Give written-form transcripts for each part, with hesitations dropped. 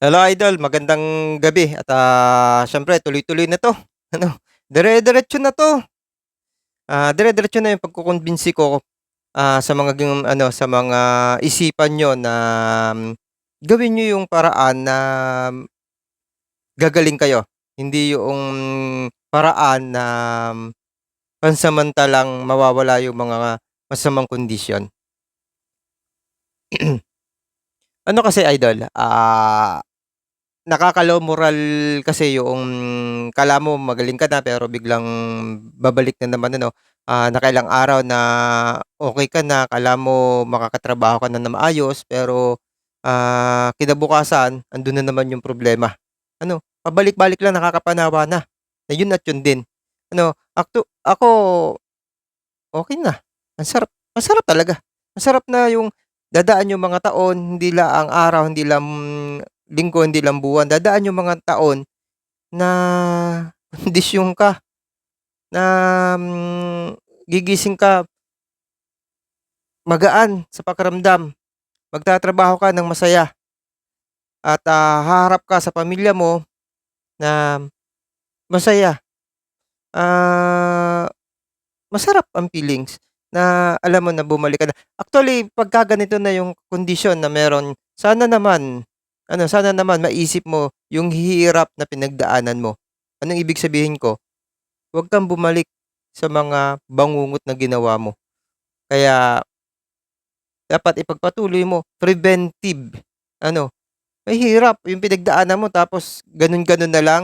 Hello idol, magandang gabi at, siyempre tuloy-tuloy na 'to, ano, dire-diretso na 'to. Dire-diretso na yung pagkukumbinsi ko, sa mga sa mga isipan niyo na gawin niyo yung paraan na gagaling kayo. Hindi yung paraan na pansamantalang mawawala yung mga masamang kondisyon. Ano kasi idol, nakaka-low moral kasi yung akala mo magaling ka na pero biglang babalik na naman nakailang araw na okey ka na, akala mo makakatrabaho ka na ng maayos pero, kinabukasan andun na naman yung problema. Pabalik-balik lang nakakapanawa na, yun at yun din. Ako okey na, ang sarap talaga. Masarap na yung dadaan yung mga taon, hindi laang araw, hindi lang linggo, hindi lang buwan, dadaan yung mga taon na kondisyon ka, na, gigising ka magaan sa pakiramdam, magtatrabaho ka ng masaya at, haharap ka sa pamilya mo na masaya. Ah, Masarap ang feelings na alam mo na bumalik ka na. Actually, pagka ganito na yung kondisyon na meron, sana naman maisip mo yung hirap na pinagdaanan mo. Anong ibig sabihin ko? Huwag kang bumalik sa mga bangungot na ginawa mo. Kaya dapat ipagpatuloy mo, preventive. Ano, Mahirap yung pinagdaanan mo tapos ganun-ganun na lang,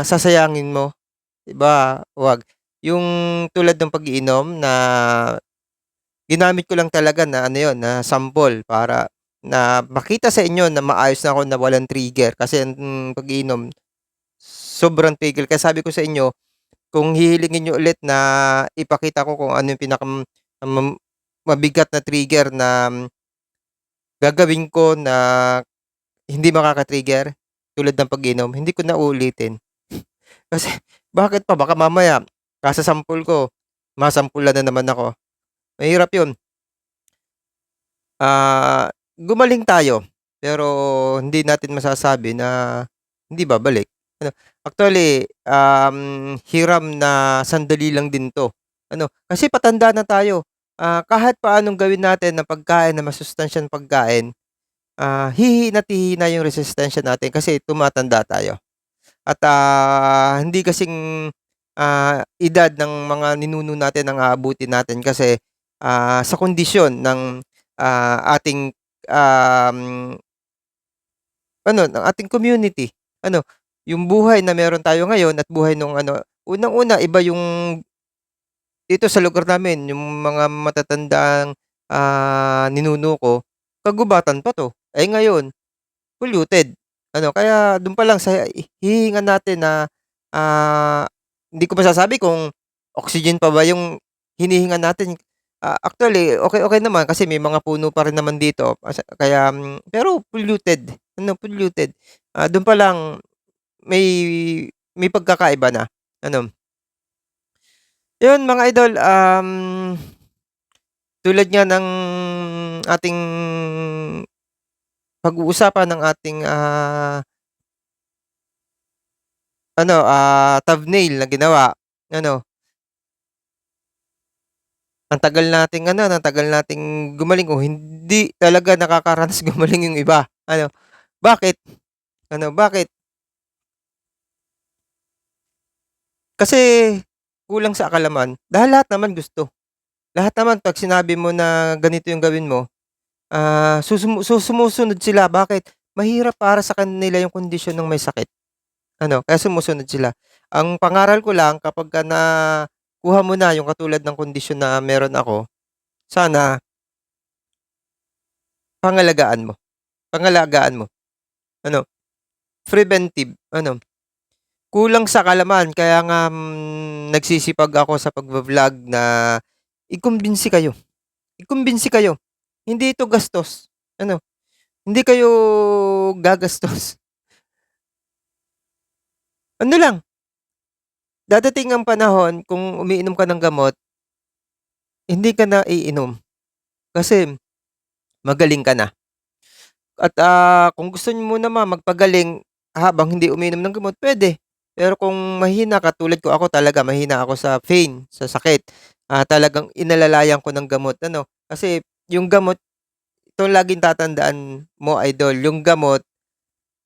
sasayangin mo, 'di ba? 'Wag. Yung tulad ng pag-iinom na ginamit ko lang talaga na na sample para na makita sa inyo na maayos na ako na walang trigger kasi ang pag-iinom sobrang trigger. Kaya sabi ko sa inyo, kung hihilingin niyo ulit na ipakita ko kung ano yung mabigat na trigger na gagawin ko na hindi makaka-trigger, tulad ng pag-inom, hindi ko na uulitin. Kasi bakit pa, baka mamaya kasasampul ko, masampulan na naman ako. Mahirap 'yun. Gumaling tayo, pero hindi natin masasabi na hindi babalik. Actually, hiram na sandali lang din 'to. Kasi patanda na tayo. Kahit paanong gawin natin ng pagkain na masustansyang pagkain, hihina at hihina yung resistensya natin kasi tumatanda tayo. At, hindi kasing, edad ng mga ninuno natin ang aabutin natin kasi, sa kondisyon ng, ating, um, ng ating community. Ano, yung buhay na meron tayo ngayon at buhay nung unang-una iba yung dito sa lugar namin yung mga matatandang, ninuno ko, kagubatan pa 'to. Eh, ngayon polluted. Kaya dun pa lang sa hihinga natin na, ah, hindi ko masasabi kung oxygen pa ba yung hinihinga natin. Actually, okey-okey naman kasi may mga puno pa rin naman dito kaya, pero polluted, polluted. Dun pa lang may may pagkakaiba na, ano. Yun mga idol, tulad nga ng ating pag-uusapan ng ating, thumbnail na ginawa, ano, ang tagal nating gumaling o hindi talaga nakakaranas gumaling yung iba. Bakit? Bakit? Kasi kulang sa kaalaman dahil lahat naman gusto. Lahat naman 'pag sinabi mo na ganito yung gawin mo, sumusunod sila. Bakit? Mahirap para sa kanila yung kondisyon ng may sakit, kaya sumusunod sila. Ang pangaral ko lang kapagka nakuha mo na yung katulad ng kondisyon na meron ako, sana pangalagaan mo, pangalagaan mo, ano, preventive, kulang sa kaalaman kaya nga, nagsisipag ako sa pagvo-vlog na ikumbinsi kayo, ikumbinsi kayo. Hindi ito gastos, hindi kayo gagastos. Ano lang, dadating ang panahon kung umiinom ka ng gamot, hindi ka na iinom kasi magaling ka na. At, kung gusto niyo naman magpagaling habang hindi uminom ng gamot, puwede. Pero kung mahina ka tulad ko, ako talaga mahina ako sa pain, sa sakit, talagang inalalayan ko ng gamot ano, kasi yung gamot ito ang laging tatandaan mo idol, yung gamot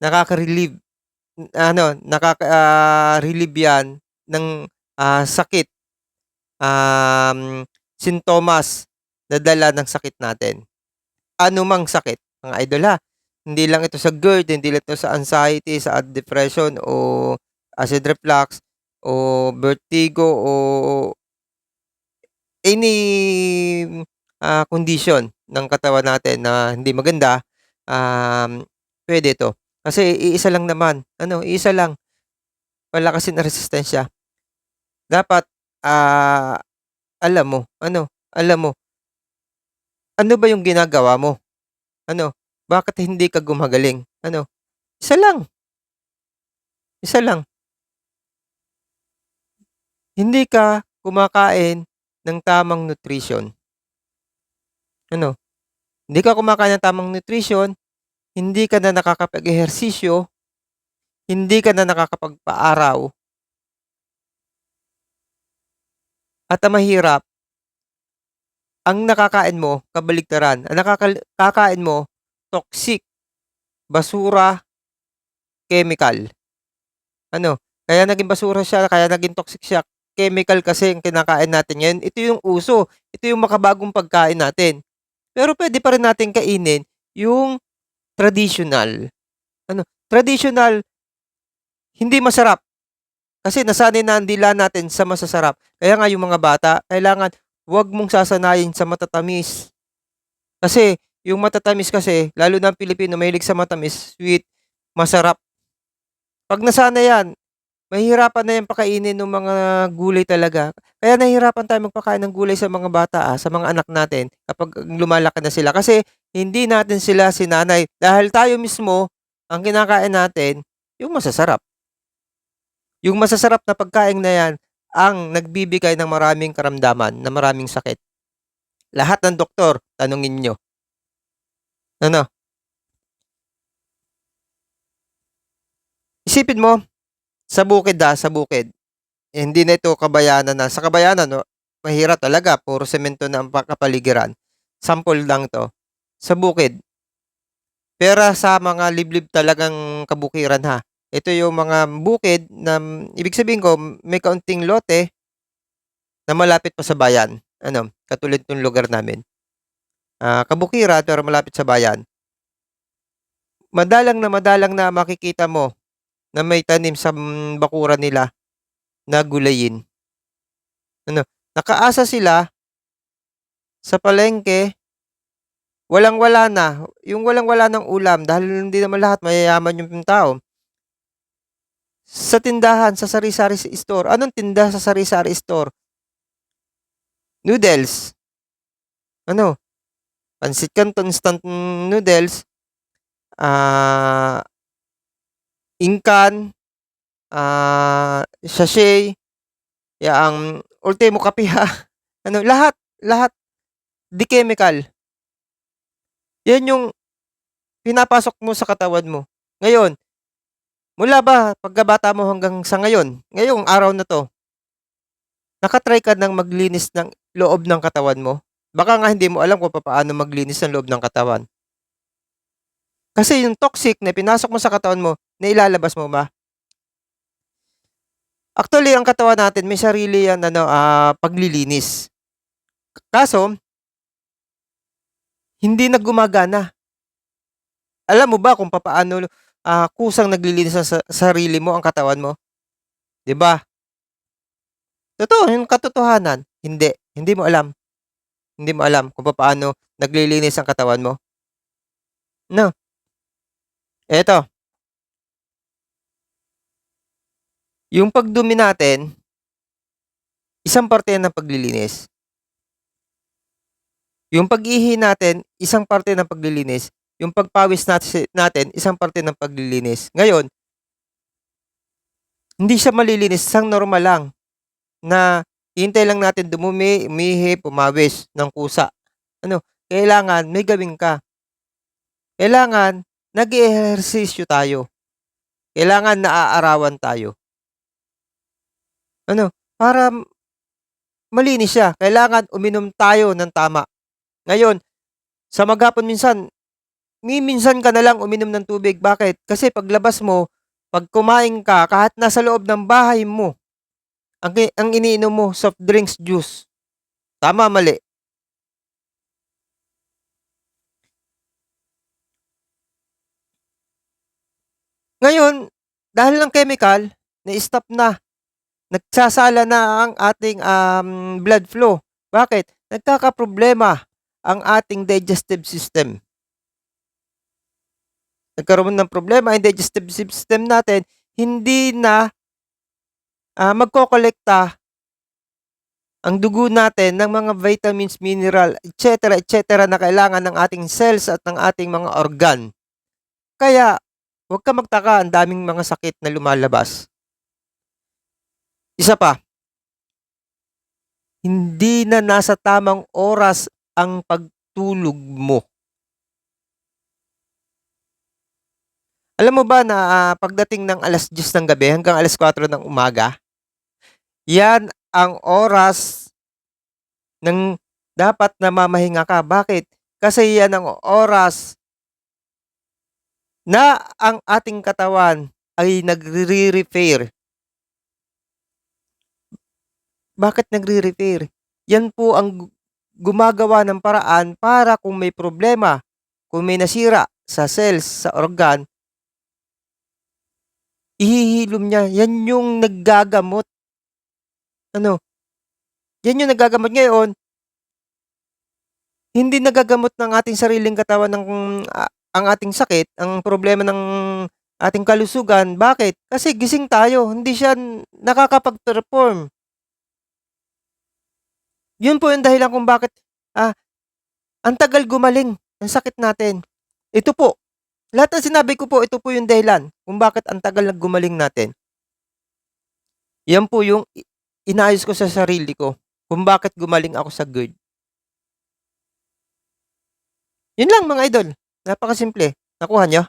nakaka-relieve relieve 'yan ng, sakit, sintomas na dala ng sakit natin. Anumang sakit mga idol ha. Hindi lang ito sa GERD, hindi lang ito sa anxiety, sa depression o acid reflux o vertigo o any, condition ng katawan natin na hindi maganda, um, puwede ito. Kasi iisa lang naman, iisa lang, palakasin ang resistensya. Dapat, alam mo, alam mo, ano ba yung ginagawa mo? Bakit hindi ka gumagaling? Isa lang, isa lang, hindi ka kumakain ng tamang nutrition. Ano, hindi ka kumakain ng tamang nutrition, hindi ka na nakakapag-ehersisyo, hindi ka na nakakapagpa-araw, at ang mahirap, ang nakakain mo kabaligtaran, ang kakain mo toxic, basura, chemical. Kaya naging basura siya, kaya naging toxic siya, chemical kasi ang kinakain natin ngayon. Ito yung uso, ito yung makabagong pagkain natin. Pero puwede pa rin nating kainin yung traditional. Traditional, hindi masarap kasi nasanay na ang dila natin sa masasarap. Kaya nga yung mga bata, kailangan 'wag mong sasanayin sa matatamis. Kasi yung matatamis kasi, lalo na ang Pilipino mahilig sa matamis, sweet, masarap. 'Pag nasanay yan, mahihirapan na yan pakainin nung mga gulay talaga. Kaya nahihirapan tayong magpakain ng gulay sa mga bata, sa mga anak natin kapag lumalaki na sila. Kasi hindi natin sila sinanay dahil tayo mismo ang kinakain natin yung masasarap. Yung masasarap na pagkain na yan ang nagbibigay ng maraming karamdaman, na maraming sakit. Lahat ng doktor, tanungin niyo. Ano, isipin mo, sa bukid, sa bukid, eh, hindi na ito kabayanan na. Sa kabayanan 'no, mahirap talaga puro semento na ang kapaligiran. Sample lang 'to. Sa bukid, pero sa mga liblib talagang kabukiran ha. Ito yung mga bukid na ibig sabihin ko may kaunting lote na malapit pa sa bayan. Katulad nung lugar namin. Kabukiran pero malapit sa bayan. Madalang na makikita mo na may tanim sa bakuran nila na gulayin. Ano, nakaasa sila sa palengke, walang-wala na, yung walang-wala ng ulam dahil hindi naman lahat mayayaman yung tao. Sa tindahan, sa sari-sari store, anong tinda sa sari-sari store? Noodles, ano, pansit canton, instant noodles, ah, ingkan, sachet, yaang ultimo kape ha, lahat, lahat di-chemical. Yan yung pinapasok mo sa katawan mo. Ngayon, mula ba pagkabata mo hanggang sa ngayon, ngayong araw na 'to, naka-try ka ng maglinis ng loob ng katawan mo? Baka nga hindi mo alam kung papaano maglinis ng loob ng katawan. Kasi yung toxic na pinasok mo sa katawan mo, nailalabas mo ba? Actually, ang katawan natin may sarili yan paglilinis. Kaso, hindi na gumagana. Alam mo ba kung papaano, kusang naglilinis sa sarili mo ang katawan mo, 'di ba? Totoo, yung katotohanan. Hindi, hindi mo alam. Hindi mo alam kung papaano naglilinis ang katawan mo, 'no? Eto, yung pagdumi natin, isang parte yan ng paglilinis. Yung pag-ihi natin, isang parte ng paglilinis. Yung pagpawis natin, isang parte ng paglilinis. Ngayon, hindi siya malilinis, isang normal lang na hihintay lang natin dumumi, umihi, pumawis ng kusa. Kailangan may gawin ka. Kailangan nag-eehersisyo tayo, kailangan naaarawan tayo. Ano, para malinis siya, kailangan uminom tayo ng tama. Ngayon, sa maghapon minsan, minsan ka na lang uminom ng tubig, bakit? Kasi paglabas mo, 'pag kumain ka kahit nasa loob ng bahay mo, ang iniinom mo soft drinks, juice. Tama, mali? Ngayon, dahil ng chemical, na-stop na, nagsasala na ang ating, blood flow. Bakit? Nagkakaproblema ang ating digestive system. Nagkaroon ng problema ang digestive system natin, hindi na, magkokolekta ang dugo natin ng mga vitamins, mineral, et cetera na kailangan ng ating cells at ng ating mga organ. Kaya, huwag kang magtaka ang daming mga sakit na lumalabas. Isa pa, hindi na nasa tamang oras ang pagtulog mo. Alam mo ba na, pagdating ng 10:00 ng gabi hanggang 4:00 ng umaga, yan ang oras ng dapat na mamahinga ka. Bakit? Kasi yan ang oras na ang ating katawan ay nagre-repair. Bakit nagre-repair? Yan po ang gumagawa ng paraan para kung may problema, kung may nasira sa cells, sa organ, ihihilom niya. Yan yung naggagamot. Ano, yan yung naggagamot. Ngayon, hindi nagagamot ng ating sariling katawan ng, ang ating sakit, ang problema ng ating kalusugan. Bakit? Kasi gising tayo, hindi siya nakakapag-perform. Yun po yung dahilan kung bakit, ah, ang tagal gumaling ng sakit natin. Ito po, lahat ng sinabi ko po, ito po yung dahilan kung bakit ang tagal na gumaling natin. Yan po yung inaayos ko sa sarili ko kung bakit gumaling ako sa GERD. Yun lang mga idol, napakasimple. Nakuha niyo?